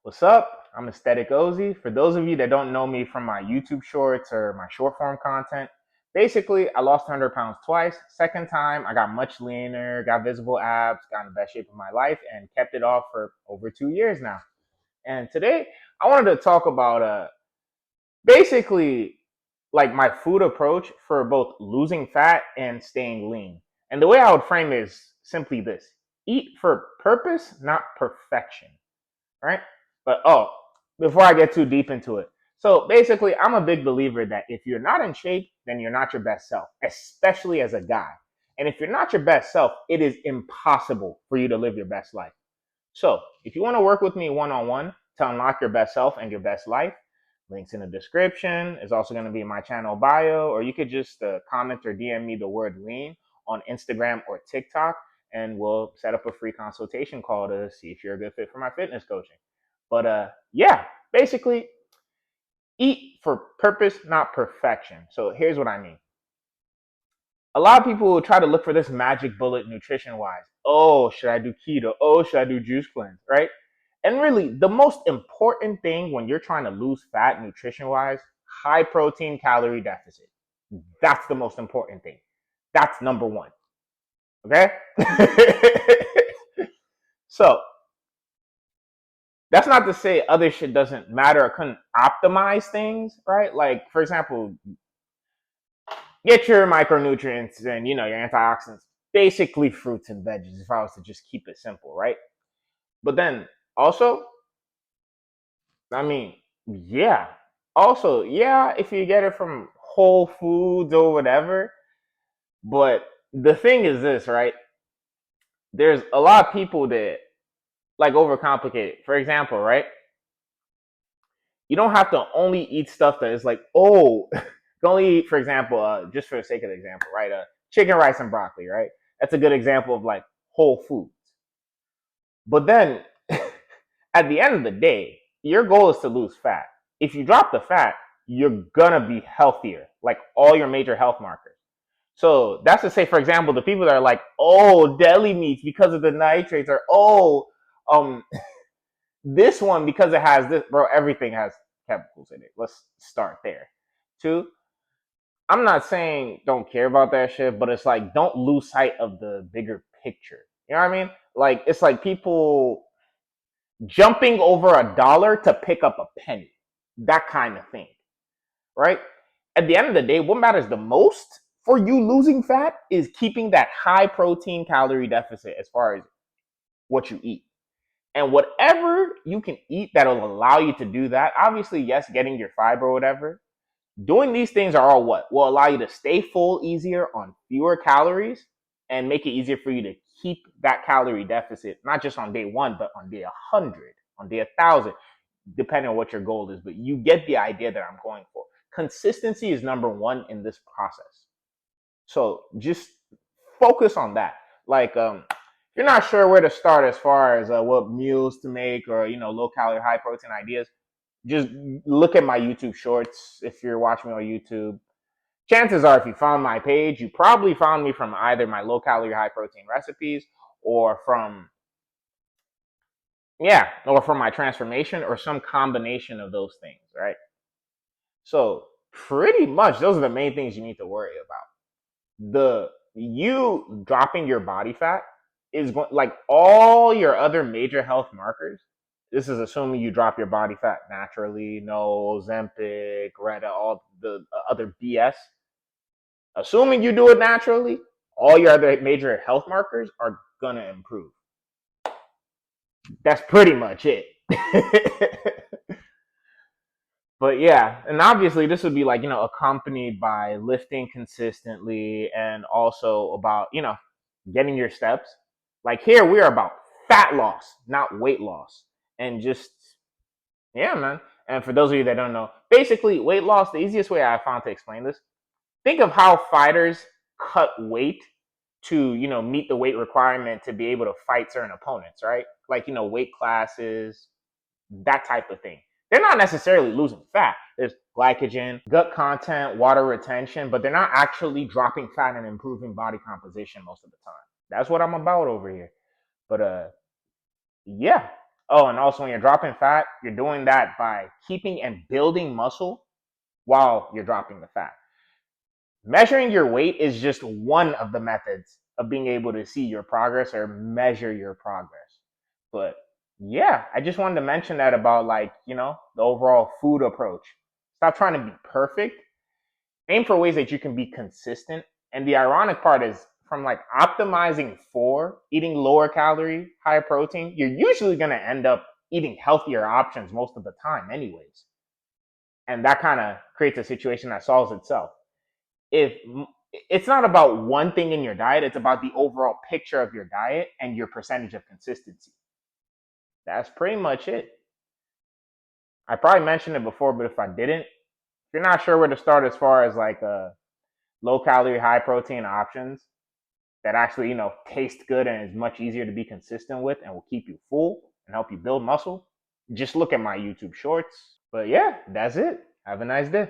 What's up? I'm Aesthetic Ozy. For those of you that don't know me from my YouTube shorts or my short form content, basically I lost 100 pounds twice. Second time, I got much leaner, got visible abs, got in the best shape of my life, and kept it off for over 2 years now. And today, I wanted to talk about basically like my food approach for both losing fat and staying lean. And the way I would frame it is simply this: eat for purpose, not perfection, right? But before I get too deep into it, so basically, I'm a big believer that if you're not in shape, then you're not your best self, especially as a guy. And if you're not your best self, it is impossible for you to live your best life. So, if you want to work with me one on one to unlock your best self and your best life, links in the description is also going to be in my channel bio, or you could just comment or DM me the word lean on Instagram or TikTok, and we'll set up a free consultation call to see if you're a good fit for my fitness coaching. But yeah, basically, eat for purpose, not perfection. So here's what I mean. A lot of people will try to look for this magic bullet nutrition wise. Oh, should I do keto? Oh, should I do juice cleanse? Right? And really, the most important thing when you're trying to lose fat nutrition wise, high protein calorie deficit. That's the most important thing. That's number one. Okay? So, that's not to say other shit doesn't matter or couldn't optimize things, right? Like, for example, get your micronutrients and your antioxidants, basically fruits and veggies, if I was to just keep it simple, right? But then also, I mean, yeah. Also, yeah, if you get it from Whole Foods or whatever, but the thing is this, right? There's a lot of people that like overcomplicate it. For example, right? You don't have to only eat stuff that is like, oh, you can only eat, for example, just for the sake of the example, right? Chicken, rice, and broccoli, right? That's a good example of like whole foods. But then at the end of the day, your goal is to lose fat. If you drop the fat, you're gonna be healthier, like all your major health markers. So that's to say, for example, the people that are like, oh, deli meats because of the nitrates, or oh, um, this one because it has this, bro. Everything has chemicals in it. Let's start there. Two, I'm not saying don't care about that shit, but it's like don't lose sight of the bigger picture. You know what I mean? Like it's like people jumping over a dollar to pick up a penny. That kind of thing, right? At the end of the day, what matters the most for you losing fat is keeping that high protein calorie deficit as far as what you eat. And whatever you can eat that'll allow you to do that, obviously, yes, getting your fiber or whatever, doing these things are all what will allow you to stay full easier on fewer calories and make it easier for you to keep that calorie deficit, not just on day one, but on day 100, on day 1,000, depending on what your goal is. But you get the idea that I'm going for. Consistency is number one in this process. So just focus on that. Like, if you're not sure where to start as far as what meals to make or low calorie, high protein ideas, just look at my YouTube shorts. If you're watching me on YouTube, chances are if you found my page, you probably found me from either my low calorie, high protein recipes or from my transformation or some combination of those things, right? So pretty much those are the main things you need to worry about. You dropping your body fat is going like all your other major health markers. This is assuming you drop your body fat naturally, no Ozempic, Retta, all the other BS. Assuming you do it naturally, all your other major health markers are gonna improve. That's pretty much it. But yeah, and obviously this would be like, accompanied by lifting consistently and also about, getting your steps. Like here we are about fat loss, not weight loss. And just, yeah, man. And for those of you that don't know, basically weight loss, the easiest way I found to explain this, think of how fighters cut weight to, meet the weight requirement to be able to fight certain opponents, right? Like, weight classes, that type of thing. They're not necessarily losing fat. There's glycogen, gut content, water retention, but they're not actually dropping fat and improving body composition most of the time. That's what I'm about over here. But yeah. Oh, and also when you're dropping fat, you're doing that by keeping and building muscle while you're dropping the fat. Measuring your weight is just one of the methods of being able to see your progress or measure your progress. But yeah, I just wanted to mention that about, like, the overall food approach. Stop trying to be perfect. Aim for ways that you can be consistent. And the ironic part is, from like optimizing for eating lower calorie, higher protein, you're usually going to end up eating healthier options most of the time anyways. And that kind of creates a situation that solves itself. If It's not about one thing in your diet, it's about the overall picture of your diet and your percentage of consistency. That's pretty much it. I probably mentioned it before, but if I didn't, if you're not sure where to start as far as like low calorie, high protein options that actually, taste good and is much easier to be consistent with and will keep you full and help you build muscle, just look at my YouTube shorts. But yeah, that's it. Have a nice day.